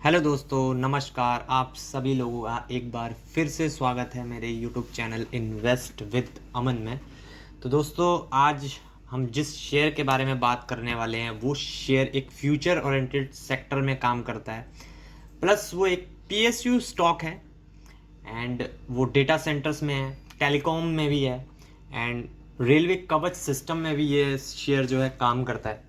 Hello दोस्तों, नमस्कार। आप सभी लोगों का एक बार फिर से स्वागत है मेरे यूट्यूब चैनल इन्वेस्ट विद अमन में। तो दोस्तों, आज हम जिस शेयर के बारे में बात करने वाले हैं वो शेयर एक फ्यूचर ओरिएंटेड सेक्टर में काम करता है, प्लस वो एक पीएसयू स्टॉक है एंड वो डेटा सेंटर्स में है, टेलीकॉम में भी है एंड रेलवे कवच सिस्टम में भी ये शेयर जो है काम करता है।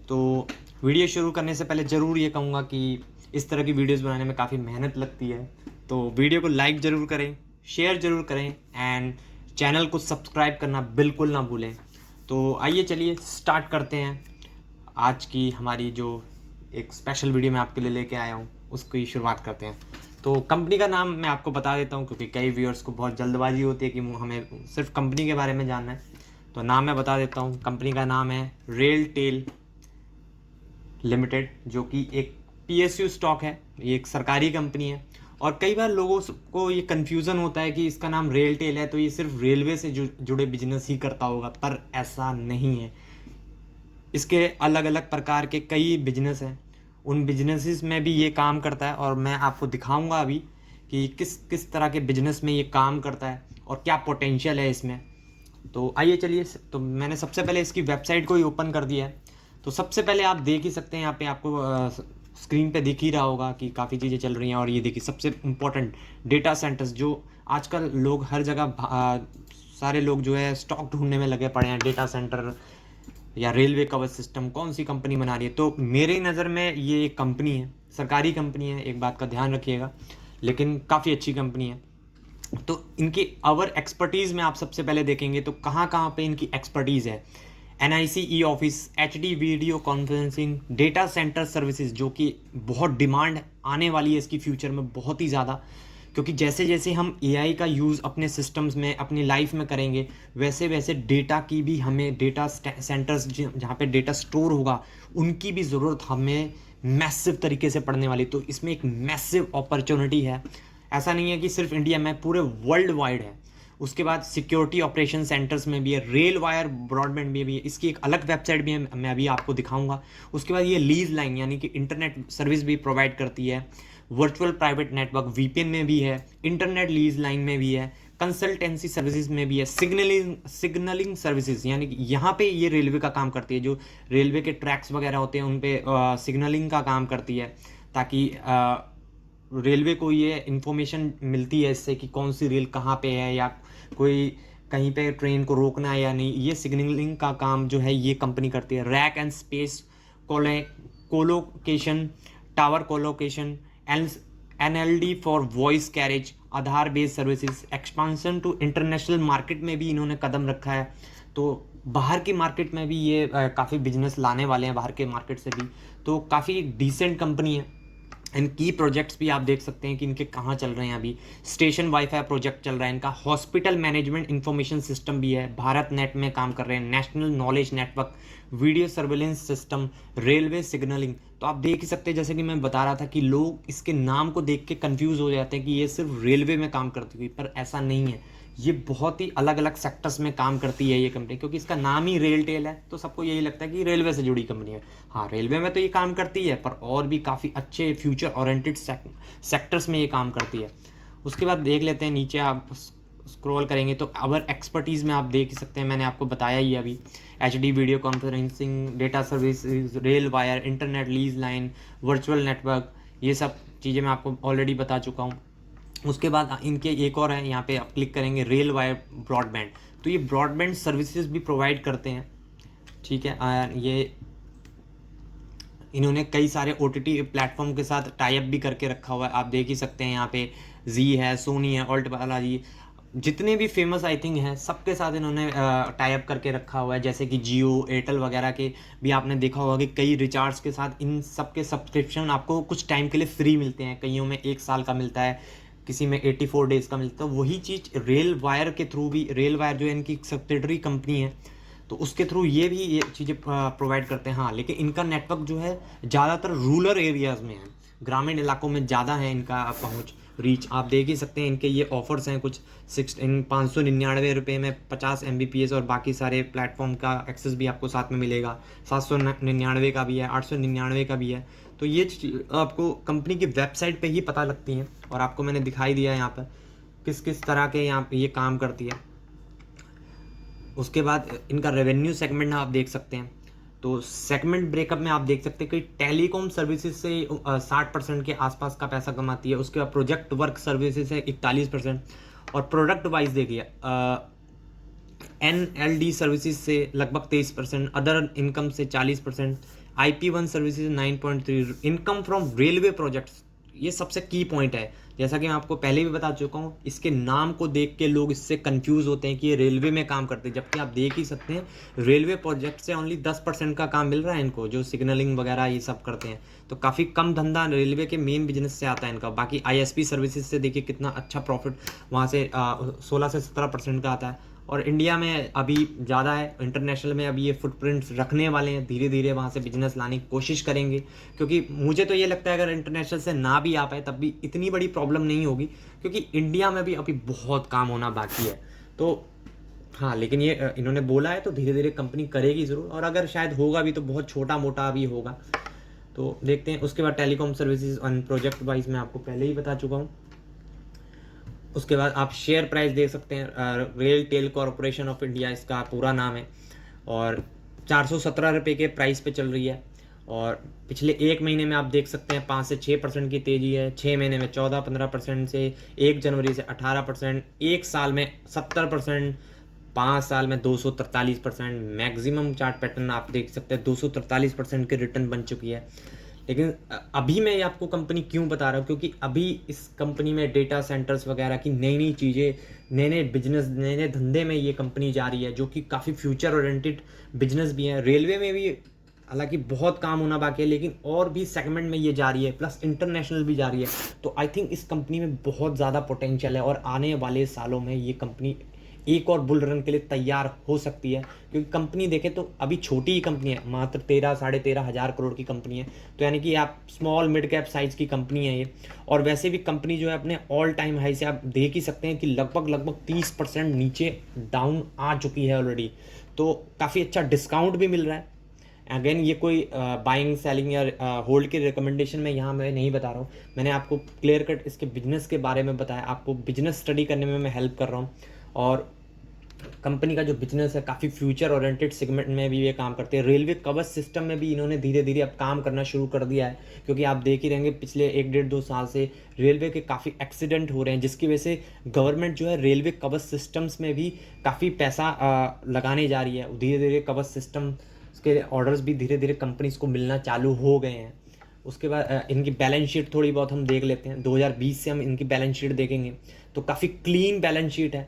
तो वीडियो शुरू करने से पहले ज़रूर ये कहूँगा कि इस तरह की वीडियोस बनाने में काफ़ी मेहनत लगती है, तो वीडियो को लाइक ज़रूर करें, शेयर ज़रूर करें एंड चैनल को सब्सक्राइब करना बिल्कुल ना भूलें। तो आइए चलिए स्टार्ट करते हैं आज की हमारी जो एक स्पेशल वीडियो मैं आपके लिए लेके आया हूँ उसकी शुरुआत करते हैं। तो कंपनी का नाम मैं आपको बता देता हूँ क्योंकि कई व्यूअर्स को बहुत जल्दबाजी होती है कि हमें सिर्फ कंपनी के बारे में जानना है। तो नाम मैं बता देता हूँ, कंपनी का नाम है रेल टेल लिमिटेड, जो कि एक पीएसयू स्टॉक है। ये एक सरकारी कंपनी है और कई बार लोगों को ये कन्फ्यूज़न होता है कि इसका नाम रेल टेल है तो ये सिर्फ रेलवे से जुड़े बिजनेस ही करता होगा, पर ऐसा नहीं है। इसके अलग अलग प्रकार के कई बिजनेस हैं, उन बिजनेसेस में भी ये काम करता है और मैं आपको दिखाऊंगा अभी कि किस किस तरह के बिजनेस में ये काम करता है और क्या पोटेंशियल है इसमें। तो आइए चलिए, तो मैंने सबसे पहले इसकी वेबसाइट को ही ओपन कर दिया है। तो सबसे पहले आप देख ही सकते हैं, यहाँ पे आपको स्क्रीन पे दिख ही रहा होगा कि काफ़ी चीज़ें चल रही हैं। और ये देखिए, सबसे इम्पोर्टेंट डेटा सेंटर्स, जो आजकल लोग हर जगह सारे लोग जो है स्टॉक ढूंढने में लगे पड़े हैं। डेटा सेंटर या रेलवे कवच सिस्टम कौन सी कंपनी बना रही है, तो मेरी नज़र में ये एक कंपनी है, सरकारी कंपनी है, एक बात का ध्यान रखिएगा, लेकिन काफ़ी अच्छी कंपनी है। तो इनकी अवर एक्सपर्टीज़ में आप सबसे पहले देखेंगे तो कहाँ कहाँ पे इनकी एक्सपर्टीज़ है। NIC e office, HD video conferencing, data centre services, जो कि बहुत डिमांड आने वाली है इसकी फ्यूचर में बहुत ही ज़्यादा, क्योंकि जैसे जैसे हम AI का यूज़ अपने सिस्टम्स में अपनी लाइफ में करेंगे वैसे वैसे डेटा की भी हमें, डेटा सेंटर्स जहाँ पे डेटा स्टोर होगा उनकी भी ज़रूरत हमें मैसिव तरीके से पड़ने वाली। तो इसमें एक मैसिव अपॉर्चुनिटी है। ऐसा नहीं है कि सिर्फ इंडिया में, पूरे वर्ल्ड वाइड है। उसके बाद सिक्योरिटी ऑपरेशन सेंटर्स में भी है, रेल वायर ब्रॉडबैंड में भी है, इसकी एक अलग वेबसाइट भी है, मैं अभी आपको दिखाऊंगा। उसके बाद ये लीज लाइन यानी कि इंटरनेट सर्विस भी प्रोवाइड करती है, वर्चुअल प्राइवेट नेटवर्क VPN में भी है, इंटरनेट लीज लाइन में भी है, कंसल्टेंसी सर्विसेज में भी है, सिग्नलिंग सर्विसेज, यानी कि यहाँ पे ये रेलवे का काम करती है। जो रेलवे के ट्रैक्स वगैरह होते हैं उन पे सिग्नलिंग का काम करती है, ताकि रेलवे को ये इंफॉर्मेशन मिलती है इससे कि कौन सी रेल कहाँ पे है या कोई कहीं पे ट्रेन को रोकना है या नहीं। ये सिग्नलिंग का काम जो है ये कंपनी करती है। Rack and space colocation, tower colocation, NLD for voice carriage, Aadhaar based services, expansion to international market में भी इन्होंने कदम रखा है। तो बाहर की मार्केट में भी ये काफ़ी बिजनेस लाने वाले हैं, बाहर के मार्केट से भी। तो काफ़ी डिसेंट कंपनी है। एंड की प्रोजेक्ट्स भी आप देख सकते हैं कि इनके कहाँ चल रहे हैं अभी। स्टेशन वाईफाई प्रोजेक्ट चल रहा है इनका, हॉस्पिटल मैनेजमेंट इंफॉर्मेशन सिस्टम भी है, भारत नेट में काम कर रहे हैं, national knowledge network, video surveillance system, railway signalling. तो आप देख ही सकते हैं, जैसे कि मैं बता रहा था कि लोग इसके नाम को देख के कंफ्यूज हो जाते हैं कि ये सिर्फ रेलवे में काम करती हुई, पर ऐसा नहीं है। ये बहुत ही अलग अलग सेक्टर्स में काम करती है ये कंपनी, क्योंकि इसका नाम ही रेल टेल है तो सबको यही लगता है कि रेलवे से जुड़ी कंपनी है। हाँ, रेलवे में तो ये काम करती है, पर और भी काफ़ी अच्छे फ्यूचर ओरिएंटेड सेक्टर्स में ये काम करती है। उसके बाद देख लेते हैं नीचे, आप स्क्रॉल करेंगे तो अवर एक्सपर्टीज़ में आप देख सकते हैं, मैंने आपको बताया ही अभी, HD video conferencing, data service, rail wire, internet lease line, virtual network, ये सब चीज़ें मैं आपको ऑलरेडी बता चुका हूँ। उसके बाद इनके एक और है, यहाँ पे आप क्लिक करेंगे, रेल वायर ब्रॉडबैंड। तो ये ब्रॉडबैंड सर्विसेज भी प्रोवाइड करते हैं, ठीक है। ये इन्होंने कई सारे OTT प्लेटफॉर्म के साथ टाई अप भी करके रखा हुआ है, आप देख ही सकते हैं। यहाँ पे जी है, सोनी है, ऑल्ट बालाजी, जितने भी फेमस आई थिंक हैं सबके साथ इन्होंने टाई अप करके रखा हुआ है। जैसे कि जियो, एयरटेल वगैरह के भी आपने देखा होगा कि कई रिचार्ज के साथ इन सब के सब्सक्रिप्शन आपको कुछ टाइम के लिए फ्री मिलते हैं, कईयों में 1 साल का मिलता है, किसी में 84 डेज का मिलता है। वही चीज़ रेल वायर के थ्रू भी, रेल वायर जो है इनकी सब्सिडरी कंपनी है, तो उसके थ्रू ये भी ये चीज़ें प्रोवाइड करते हैं। हाँ, लेकिन इनका नेटवर्क जो है ज़्यादातर रूरल एरियाज़ में है, ग्रामीण इलाकों में ज़्यादा है इनका पहुँच, रीच। आप देख ही सकते हैं इनके ये ऑफर्स हैं कुछ 599 में 50 Mbps और बाकी सारे प्लेटफॉर्म का एक्सेस भी आपको साथ में मिलेगा। 799 का भी है, 899 का भी है। तो ये आपको कंपनी की वेबसाइट पे ही पता लगती हैं, और आपको मैंने दिखाई दिया है यहाँ पर किस किस तरह के यहाँ पे ये काम करती है। उसके बाद इनका रेवेन्यू सेगमेंट आप देख सकते हैं। तो सेगमेंट ब्रेकअप में आप देख सकते हैं कि टेलीकॉम सर्विसेज से 60% के आसपास का पैसा कमाती है। उसके बाद प्रोजेक्ट वर्क सर्विसेज से 41%, और प्रोडक्ट वाइज देखिए NLD सर्विसेज से लगभग 23%, अदर इनकम से 40%, IP1 services 9.3, income from railway projects, ये सबसे की पॉइंट है। जैसा कि मैं आपको पहले भी बता चुका हूँ, इसके नाम को देख के लोग इससे कंफ्यूज होते हैं कि ये रेलवे में काम करते हैं, जबकि आप देख ही सकते हैं रेलवे प्रोजेक्ट से ओनली 10% का काम मिल रहा है इनको, जो सिग्नलिंग वगैरह ये सब करते हैं। तो काफ़ी कम धंधा रेलवे के मेन बिजनेस से आता है इनका। बाकी ISP सर्विसेज से देखिए कितना अच्छा प्रॉफिट वहाँ से 16 से 17% का आता है। और इंडिया में अभी ज़्यादा है, इंटरनेशनल में अभी ये फुटप्रिंट्स रखने वाले हैं, धीरे धीरे वहाँ से बिजनेस लाने की कोशिश करेंगे। क्योंकि मुझे तो ये लगता है अगर इंटरनेशनल से ना भी आ पाए तब भी इतनी बड़ी प्रॉब्लम नहीं होगी, क्योंकि इंडिया में भी अभी बहुत काम होना बाकी है। तो हाँ, लेकिन ये इन्होंने बोला है तो धीरे धीरे कंपनी करेगी ज़रूर, और अगर शायद होगा भी तो बहुत छोटा मोटा भी होगा। तो देखते हैं। उसके बाद telecom services on project wise मैं आपको पहले ही बता चुका हूँ। उसके बाद आप शेयर प्राइस देख सकते हैं, RailTel corporation of India इसका पूरा नाम है, और 417 रुपये के प्राइस पे चल रही है। और पिछले एक महीने में आप देख सकते हैं 5 से 6% की तेज़ी है, 6 महीने में 14-15% से, 1 जनवरी से 18%, 1 साल में 70%, 5 साल में 243%। मैक्सिमम चार्ट पैटर्न आप देख सकते हैं 243% के रिटर्न बन चुकी है। लेकिन अभी मैं आपको कंपनी क्यों बता रहा हूँ, क्योंकि अभी इस कंपनी में डेटा सेंटर्स वगैरह की नई नई चीज़ें, नए नए बिजनेस, नए नए धंधे में ये कंपनी जा रही है, जो कि काफ़ी फ्यूचर ओरिएंटेड बिजनेस भी है। रेलवे में भी हालांकि बहुत काम होना बाकी है, लेकिन और भी सेगमेंट में ये जा रही है, प्लस इंटरनेशनल भी जा रही है। तो आई थिंक इस कंपनी में बहुत ज़्यादा पोटेंशियल है, और आने वाले सालों में ये कंपनी एक और बुल रन के लिए तैयार हो सकती है। क्योंकि कंपनी देखें तो अभी छोटी ही कंपनी है, मात्र 13-13.5 हज़ार करोड़ की कंपनी है। तो यानी कि आप स्मॉल मिड कैप साइज़ की कंपनी है ये। और वैसे भी कंपनी जो है अपने ऑल टाइम हाई से आप देख ही सकते हैं कि लगभग 30% नीचे डाउन आ चुकी है ऑलरेडी। तो काफ़ी अच्छा डिस्काउंट भी मिल रहा है। अगेन ये कोई बाइंग सेलिंग या होल्ड की रिकमेंडेशन में यहाँ मैं नहीं बता रहा हूँ, मैंने आपको क्लियर कट इसके बिजनेस के बारे में बताया, आपको बिजनेस स्टडी करने में मैं हेल्प कर रहा हूँ। और कंपनी का जो बिजनेस है काफ़ी फ्यूचर ओरिएंटेड सेगमेंट में भी ये काम करते हैं। रेलवे कवच सिस्टम में भी इन्होंने धीरे धीरे अब काम करना शुरू कर दिया है, क्योंकि आप देख ही रहेंगे पिछले 1-1.5-2 साल से रेलवे के काफ़ी एक्सीडेंट हो रहे हैं, जिसकी वजह से गवर्नमेंट जो है रेलवे कवच सिस्टम्स में भी काफ़ी पैसा लगाने जा रही है। धीरे धीरे कवच सिस्टम के ऑर्डर्स भी धीरे धीरे कंपनीज को मिलना चालू हो गए हैं। उसके बाद इनकी बैलेंस शीट थोड़ी बहुत हम देख लेते हैं। 2020 से हम इनकी बैलेंस शीट देखेंगे तो काफ़ी क्लीन बैलेंस शीट है।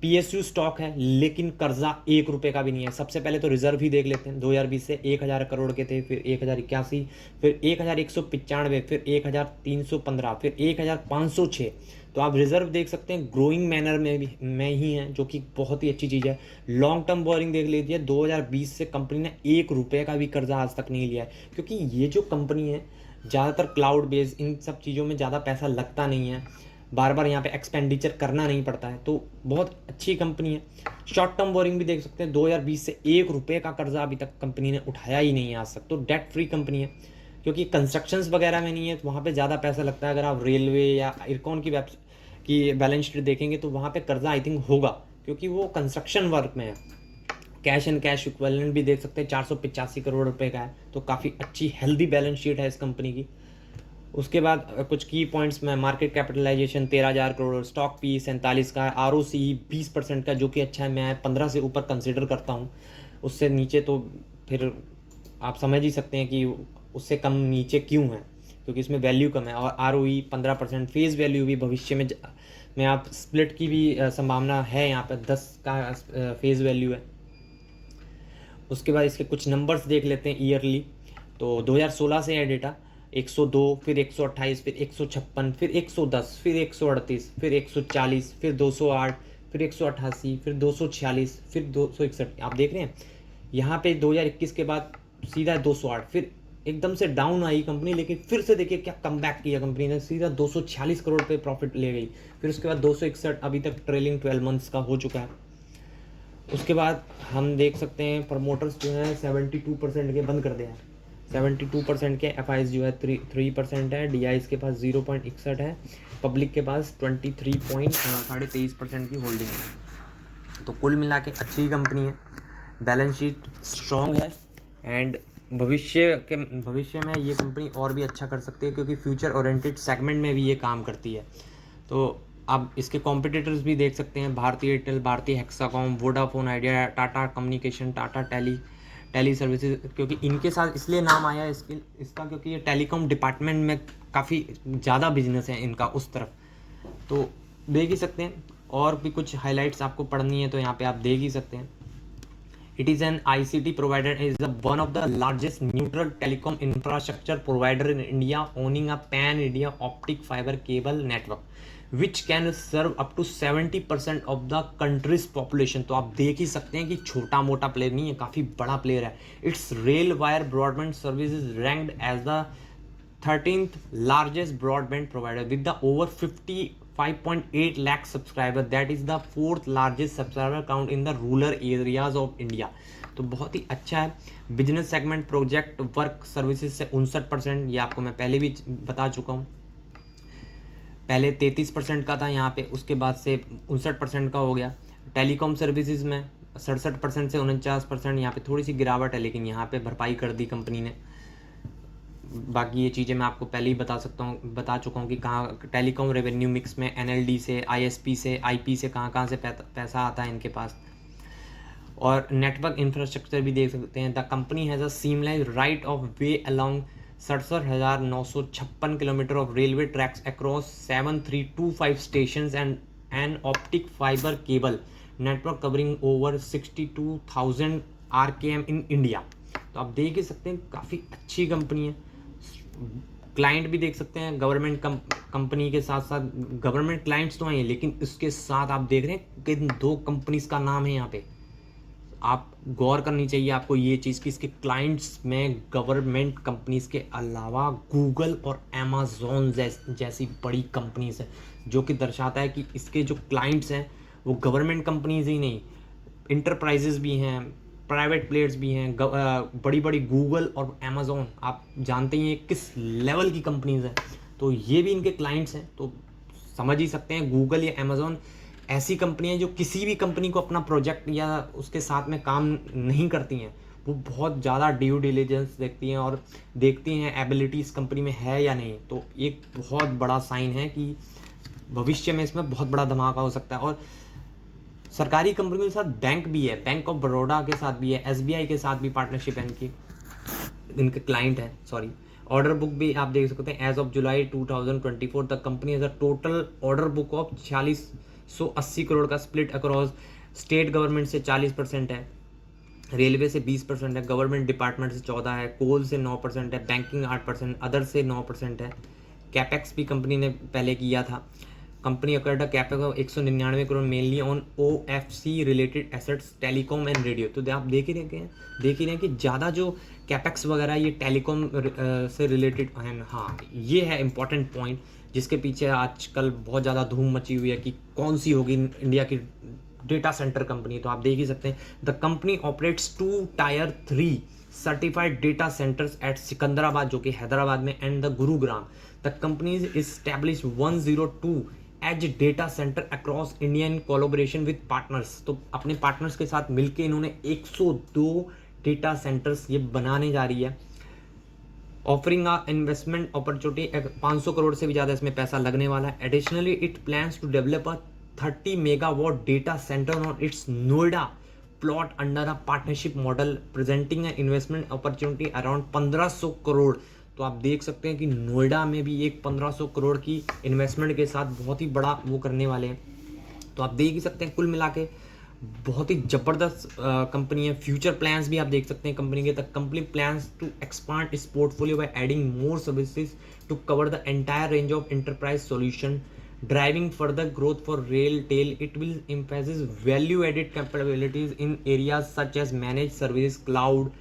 PSU स्टॉक है, लेकिन कर्जा 1 रुपये का भी नहीं है। सबसे पहले तो रिजर्व ही देख लेते हैं। 2020 से 1000 करोड़ के थे, फिर 1081, फिर 1195, फिर 1315, फिर 1506। तो आप रिजर्व देख सकते हैं ग्रोइंग मैनर में ही है, जो कि बहुत ही अच्छी चीज़ है। लॉन्ग टर्म बोरिंग देख लीजिए, 2020 से कंपनी ने 1 रुपये का भी कर्जा आज तक नहीं लिया है, क्योंकि ये जो कंपनी है ज़्यादातर क्लाउड बेस्ड, इन सब चीज़ों में ज़्यादा पैसा लगता नहीं है, बार बार यहाँ पे एक्सपेंडिचर करना नहीं पड़ता है, तो बहुत अच्छी कंपनी है। शॉर्ट टर्म बोरिंग भी देख सकते हैं, 2020 से 1 रुपये का कर्जा अभी तक कंपनी ने उठाया ही नहीं है आज तक। तो डेट फ्री कंपनी है, क्योंकि कंस्ट्रक्शंस वगैरह में नहीं है तो वहाँ पे ज़्यादा पैसा लगता है। अगर आप रेलवे या इरकॉन की बैलेंस शीट देखेंगे तो वहाँ पे कर्जा आई थिंक होगा, क्योंकि वो कंस्ट्रक्शन वर्क में है। कैश एंड कैश इक्विवेलेंट भी देख सकते हैं 485 करोड़ रुपए का है, तो काफ़ी अच्छी हेल्दी बैलेंस शीट है इस कंपनी की। उसके बाद कुछ की पॉइंट्स में, market capitalization 13,000 crore, stock P 47 का है, ROC 20% का, जो कि अच्छा है। मैं 15 से ऊपर कंसिडर करता हूँ, उससे नीचे तो फिर आप समझ ही सकते हैं कि उससे कम नीचे क्यों है, क्योंकि इसमें वैल्यू कम है। और ROE 15%, फेस वैल्यू भी भविष्य में आप स्प्लिट की भी संभावना है, यहाँ पर 10 का फेस वैल्यू है। उसके बाद इसके कुछ नंबर्स देख लेते हैं ईयरली। तो 2016 से है डेटा, 102, फिर 128, फिर 156, फिर 110, फिर 138, फिर 140, फिर 208, फिर 188, फिर 246, फिर 261। आप देख रहे हैं यहाँ पे 2021 के बाद सीधा 208, फिर एकदम से डाउन आई कंपनी, लेकिन फिर से देखिए क्या कमबैक किया कंपनी ने, सीधा 246 करोड़ पे प्रॉफिट ले गई। फिर उसके बाद 261 अभी तक ट्रेलिंग 12 मंथ्स का हो चुका है। उसके बाद हम देख सकते हैं प्रमोटर्स जो है 72% के बंद कर दिया है। 72% के एफ जो है 3% है, डी के पास 0.61 है, पब्लिक के पास 23.23% की होल्डिंग है। तो कुल मिला के अच्छी कंपनी है, बैलेंस शीट स्ट्रॉन्ग है, एंड भविष्य में ये कंपनी और भी अच्छा कर सकती है, क्योंकि फ्यूचर ओरिएंटेड सेगमेंट में भी ये काम करती है। तो आप इसके कॉम्पिटिटर्स भी देख सकते हैं, Bharti Airtel, Bharti Hexacom, Vodafone Idea, Tata communication, Tata tele services. क्योंकि इनके साथ इसलिए नाम आया इसका क्योंकि ये टेलीकॉम डिपार्टमेंट में काफ़ी ज़्यादा बिजनेस है इनका उस तरफ, तो देख ही सकते हैं। और भी कुछ हाइलाइट्स आपको पढ़नी है तो यहाँ पे आप देख ही सकते हैं। It is an ICT provider, is one of the largest neutral telecom infrastructure provider in India, owning a pan-India optic fiber cable network, which can serve up to 70% of the country's population। तो आप देख ही सकते हैं कि छोटा मोटा player नहीं है, काफ़ी बड़ा प्लेयर है। Its rail wire broadband service is ranked as the 13th largest broadband provider with the over 55.8 lakh subscriber, that is the 4th largest subscriber count in the rural areas of India। तो बहुत ही अच्छा है। Business segment project work services से 59%, ये आपको मैं पहले भी बता चुका हूँ। पहले 33% का था यहाँ पे, उसके बाद से 59% का हो गया। टेलीकॉम सर्विसेज में 67% से 49%, यहाँ पे थोड़ी सी गिरावट है, लेकिन यहाँ पे भरपाई कर दी कंपनी ने। बाकी ये चीज़ें मैं आपको पहले ही बता चुका हूँ कि कहाँ टेलीकॉम रेवेन्यू मिक्स में एनएलडी से, आईएसपी से, आईपी से कहाँ से पैसा आता है इनके पास। और नेटवर्क इंफ्रास्ट्रक्चर भी देख सकते हैं। The company has a seamless right of way along 67,956 kilometre of railway tracks across 7325 station and an optic fibre cable network covering over 62,000 RKM in India. तो आप देख ही सकते हैं काफ़ी अच्छी कंपनी है। क्लाइंट भी देख सकते हैं गवर्नमेंट कंपनी के साथ साथ, गवर्नमेंट क्लाइंट्स तो हैं, लेकिन इसके साथ आप देख रहे हैं कि 2 कंपनीज का नाम है यहाँ पे। आप गौर करनी चाहिए आपको ये चीज़ कि इसके क्लाइंट्स में गवर्नमेंट कंपनीज के अलावा गूगल और अमेज़ॉन जैसी बड़ी कंपनीज हैं, जो कि दर्शाता है कि इसके जो क्लाइंट्स हैं वो गवर्नमेंट कंपनीज ही नहीं, इंटरप्राइजेज भी हैं, प्राइवेट प्लेयर्स भी हैं। बड़ी बड़ी गूगल और अमेज़ॉन आप जानते ही हैं किस लेवल की कंपनीज हैं, तो ये भी इनके क्लाइंट्स हैं। तो समझ ही सकते हैं गूगल या अमेज़ॉन ऐसी कंपनी है जो किसी भी कंपनी को अपना प्रोजेक्ट या उसके साथ में काम नहीं करती हैं, वो बहुत ज़्यादा ड्यू डिलिजेंस देखती हैं और देखती हैं एबिलिटी इस कंपनी में है या नहीं। तो एक बहुत बड़ा साइन है कि भविष्य में इसमें बहुत बड़ा धमाका हो सकता है। और सरकारी कंपनियों के साथ बैंक भी है, बैंक ऑफ बड़ौदा के साथ भी है, SBI के साथ भी पार्टनरशिप है इनके क्लाइंट है। ऑर्डर बुक भी आप देख सकते हैं। As of July 2024 the company has a total order book of 4680 crore का, स्प्लिट अक्रॉस स्टेट गवर्नमेंट से 40% है, रेलवे से 20% है, गवर्नमेंट डिपार्टमेंट से 14 है, कोल से 9% है, बैंकिंग 8%, अदर से 9% है। कैपेक्स भी कंपनी ने पहले किया था। Company occurred capex of 199 crore mainly on OFC related assets, telecom and radio. तो आप देख ही रहे हैं कि ज़्यादा जो कैपेक्स वगैरह ये टेलीकॉम से रिलेटेड है। हाँ, ये है इंपॉर्टेंट पॉइंट जिसके पीछे आजकल बहुत ज़्यादा धूम मची हुई है कि कौन सी होगी इंडिया की डेटा सेंटर कंपनी। तो आप देख ही सकते हैं the company operates 2 Tier 3 certified data centers at Secunderabad, जो कि हैदराबाद में, and the Gurugram. The company is establish 102 edge data center across India in collaboration with partners. तो अपने पार्टनर्स के साथ मिलकर इन्होंने 102 डेटा सेंटर्स ये बनाने जा रही है। Offering a investment opportunity, 500 crore से भी ज़्यादा इसमें पैसा लगने वाला है। Additionally it plans to develop a 30 megawatt data center on its Noida plot under a partnership model, presenting a investment opportunity around 1500 crore. तो आप देख सकते हैं कि नोएडा में भी एक 1500 करोड़ की इन्वेस्टमेंट के साथ बहुत ही बड़ा वो करने वाले हैं। तो आप देख ही सकते हैं कुल मिला के बहुत ही ज़बरदस्त कंपनी है। फ्यूचर प्लान्स भी आप देख सकते हैं कंपनी के। The company plans to expand its portfolio by adding more services to cover the entire range of enterprise solution Driving further growth for RailTel, it will emphasize value-added capabilities in areas such as managed services, cloud,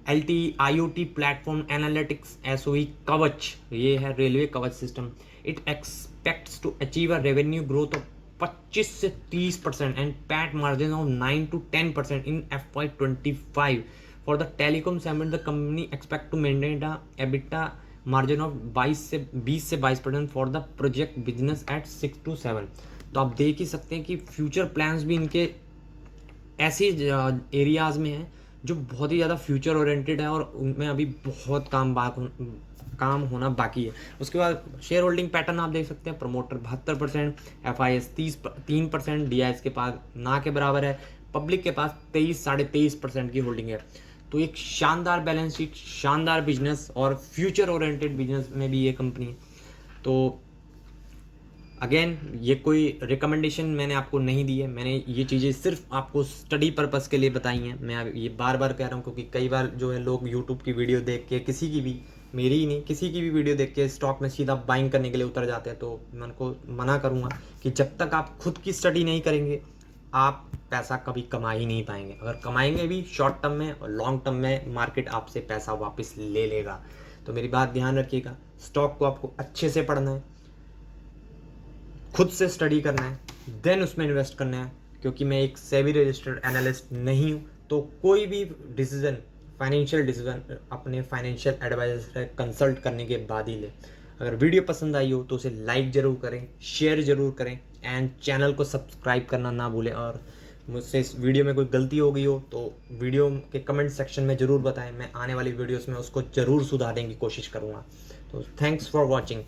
LTE, IoT platform analytics, SOE, Kavach. ये है railway कवच system. It expects to achieve a revenue growth of 25 से 30% and PAT margin of 9 to 10% in FY25. For the telecom segment, the company expect to maintain a EBITDA margin of 20 से 22% for the project business at 6 to 7. तो आप देख ही सकते हैं कि future plans भी इनके ऐसे एरियाज़ में हैं जो बहुत ही ज़्यादा फ्यूचर ओरिएंटेड है और उनमें अभी बहुत काम होना बाकी है. उसके बाद शेयर होल्डिंग पैटर्न आप देख सकते हैं. प्रमोटर 72%, FIS 3%, DIS के पास ना के बराबर है, पब्लिक के पास 23-23.5% की होल्डिंग है. तो एक शानदार बैलेंस शीट, शानदार बिजनेस और फ्यूचर ओरिएंटेड बिजनेस में भी ये कंपनी है. तो अगेन ये कोई रिकमेंडेशन मैंने आपको नहीं दी है, मैंने ये चीज़ें सिर्फ आपको स्टडी पर्पस के लिए बताई हैं. मैं ये बार बार कह रहा हूँ क्योंकि कई बार जो है लोग यूट्यूब की वीडियो देख के, किसी की भी, मेरी ही नहीं, किसी की भी वीडियो देख के स्टॉक में सीधा बाइंग करने के लिए उतर जाते हैं. तो मैं उनको मना करूँगा कि जब तक आप खुद की स्टडी नहीं करेंगे आप पैसा कभी कमा ही नहीं पाएंगे. अगर कमाएंगे भी शॉर्ट टर्म में और लॉन्ग टर्म में मार्केट आपसे पैसा वापस ले लेगा. तो मेरी बात ध्यान रखिएगा, स्टॉक को आपको अच्छे से पढ़ना है, खुद से स्टडी करना है, देन उसमें इन्वेस्ट करना है. क्योंकि मैं एक सेबी रजिस्टर्ड एनालिस्ट नहीं हूँ, तो कोई भी डिसीजन, फाइनेंशियल डिसीजन अपने फाइनेंशियल एडवाइजर से कंसल्ट करने के बाद ही ले. अगर वीडियो पसंद आई हो तो उसे लाइक ज़रूर करें, शेयर ज़रूर करें एंड चैनल को सब्सक्राइब करना ना भूलें. और मुझसे इस वीडियो में कोई गलती हो गई हो तो वीडियो के कमेंट सेक्शन में ज़रूर बताएं. मैं आने वाली वीडियोस में उसको ज़रूर सुधारने की कोशिश करूँगा. तो थैंक्स फॉर वॉचिंग.